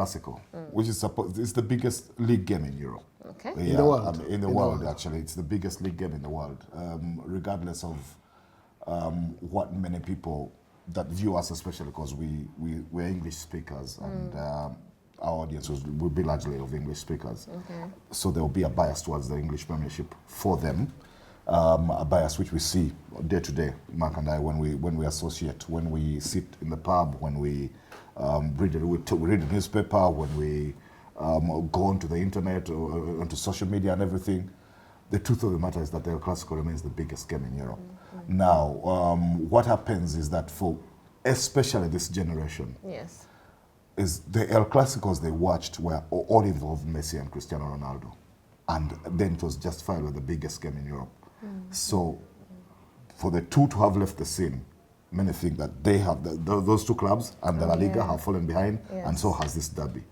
Classical, which is it's the biggest league game in Europe. Okay. Yeah, In the world. in the world, actually. It's the biggest league game in the world, regardless of what many people that view us, especially because we're English speakers, and our audience will be largely of English speakers. Okay. So there will be a bias towards the English Premiership for them, a bias which we see day to day, Mark and I, when we associate, when we sit in the pub, when we read the newspaper, when we go onto the internet or onto social media and everything. The truth of the matter is that the El Clasico remains the biggest game in Europe. Now, what happens is that for especially this generation, Yes. is the El Clasicos they watched were all involved Messi and Cristiano Ronaldo. And then it was justified with the biggest game in Europe. So for the two to have left the scene, many think that they have, those two clubs and the La Liga have fallen behind, and so has this derby.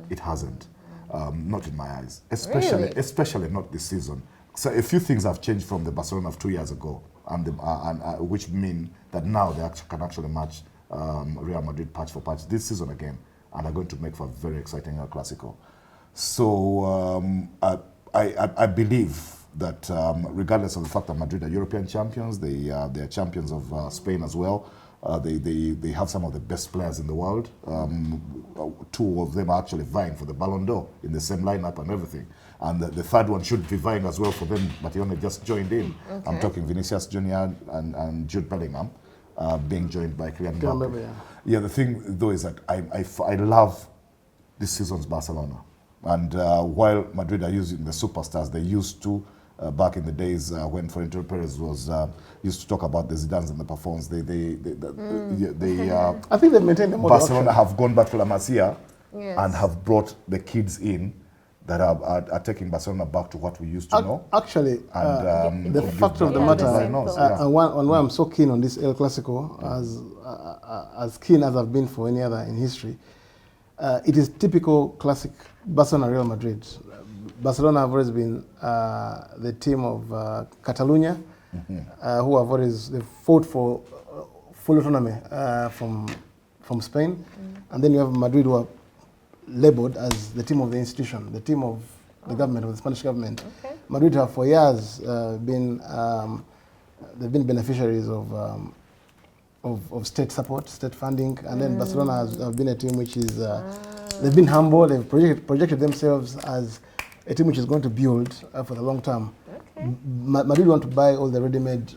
It hasn't. Not in my eyes. Especially not this season. So a few things have changed from the Barcelona of 2 years ago, and which mean that now they can actually match Real Madrid patch for patch this season again, and are going to make for a very exciting El Clasico. So I believe that regardless of the fact that Madrid are European champions, they are champions of Spain as well. They have some of the best players in the world. Two of them are actually vying for the Ballon d'Or in the same lineup and everything. And the third one should be vying as well for them, but he only just joined in. Okay. I'm talking Vinicius Junior and Jude Bellingham, being joined by Kylian Mbappe. Yeah, the thing though is that I love this season's Barcelona. And while Madrid are using the superstars they used to, back in the days when Florentino Perez was used to talk about the Zidans and the performance, I think they maintained the model. Barcelona have gone back to La Masia and have brought the kids in that are taking Barcelona back to what we used to know. Actually, and, the fact of the matter, and why I'm so keen on this El Clasico, as keen as I've been for any other in history, it is typical classic Barcelona Real Madrid. Barcelona have always been the team of Catalonia, who have always fought for full autonomy from Spain, and then you have Madrid, who are labeled as the team of the institution, the team of the government, of the Spanish government. Okay. Madrid have for years been they've been beneficiaries of state support, state funding, and then Barcelona have been a team which is they've been humble. They've projected themselves as a team which is going to build for the long term. Okay. Madrid want to buy all the ready-made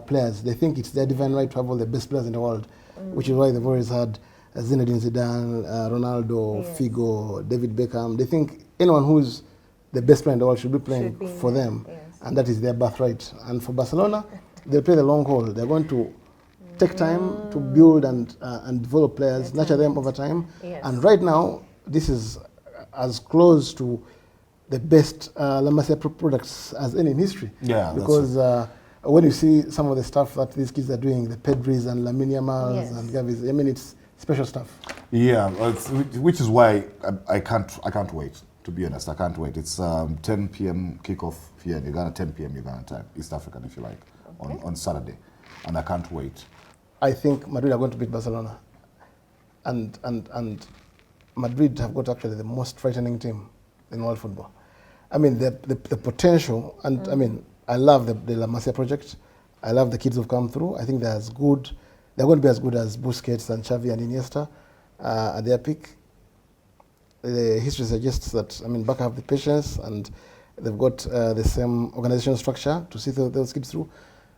players. They think it's their divine right to have all the best players in the world, which is why they've always had Zinedine Zidane, Ronaldo, Figo, David Beckham. They think anyone who's the best player in the world should be playing for them, and that is their birthright. And for Barcelona, they play the long haul. They're going to take time to build and develop players, nurture them over time. Yes. And right now, this is as close to the best La Masia products as any in history. Yeah, because when you see some of the stuff that these kids are doing, the Pedris and Lamine Yamals and Gavis, I mean, it's special stuff. Yeah, which is why I can't wait. To be honest, I can't wait. It's 10 p.m. kickoff here in Uganda, 10 p.m. Uganda time, East African if you like, on Saturday, and I can't wait. I think Madrid are going to beat Barcelona, and Madrid have got actually the most frightening team in world football. I mean, the potential, and I mean, I love the La Masia project. I love the kids who've come through. I think they're as good. They're going to be as good as Busquets and Xavi and Iniesta at their peak. The history suggests that, I mean, Barca have the patience and they've got the same organizational structure to see those kids through.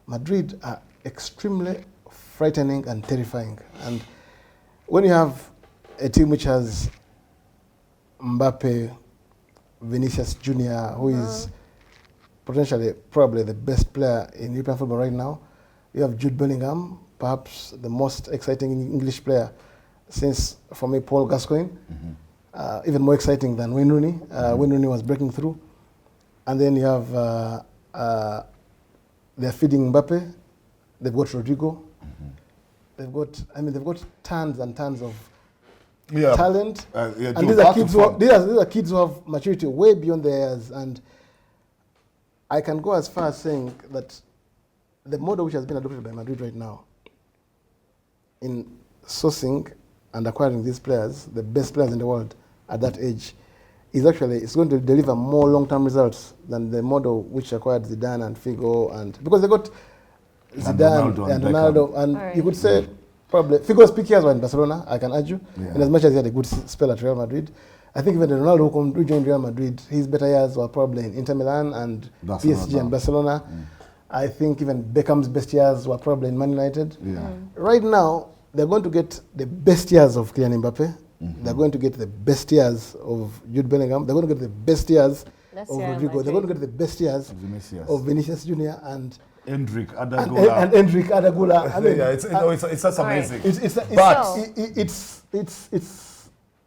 Madrid are extremely frightening and terrifying. And when you have a team which has Mbappe, Vinicius Junior, who is potentially probably the best player in European football right now, you have Jude Bellingham, perhaps the most exciting English player since, for me, Paul Gascoigne. Even more exciting than Wayne Rooney. Wayne Rooney was breaking through. And then you have, they're feeding Mbappe. They've got Rodrigo. They've got tons and tons of talent. And these are kids who have maturity way beyond theirs. And I can go as far as saying that the model which has been adopted by Madrid right now in sourcing and acquiring these players, the best players in the world, at that age is actually, it's going to deliver more long-term results than the model which acquired Zidane and Figo, and because they got Zidane and Ronaldo, and you could say probably Figo's peak years were in Barcelona, I can argue, and as much as he had a good spell at Real Madrid, I think even the Ronaldo who joined Real Madrid, his better years were probably in Inter Milan and PSG and Barcelona. I think even Beckham's best years were probably in Man United. Right now, they're going to get the best years of Kylian Mbappe. They're going to get the best years of Jude Bellingham. They're going to get the best years of Rodrigo. They're going to get the best years of Vinicius Junior and Endrick Adagula. And Endrick Adagula. I mean, it's just amazing.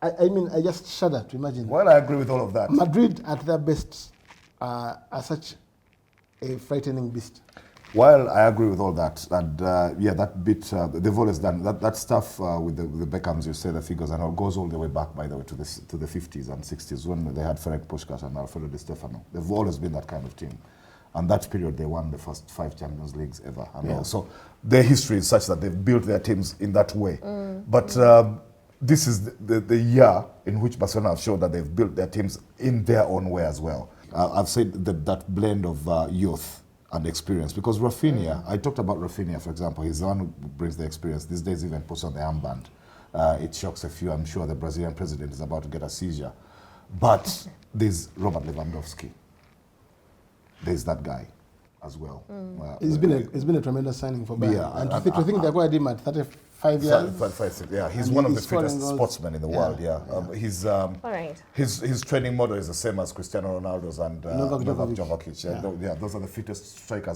I mean, I just shudder to imagine. Well, I agree with all of that. Madrid at their best are such a frightening beast. Well, I agree with all that, and that bit they've always done that stuff with the Beckhams. You say the figures and all goes all the way back, by the way, to the 50s and 60s when they had Ferenc Puskás and Alfredo Di Stefano. They've always been that kind of team, and that period they won the first 5 Champions Leagues ever. And so their history is such that they've built their teams in that way. But this is the year in which Barcelona have shown that they've built their teams in their own way as well. I've said that blend of youth and experience, because Rafinha, I talked about Rafinha, for example, he's the one who brings the experience. These days even puts on the armband. It shocks a few. I'm sure the Brazilian president is about to get a seizure. But there's Robert Lewandowski. There's that guy as well. It's been a tremendous signing for Bayern. And to think they're going to him at 35 years. He's one of the fittest sportsmen in the world. His training model is the same as Cristiano Ronaldo's and Novak Djokovic. Those are the fittest strikers.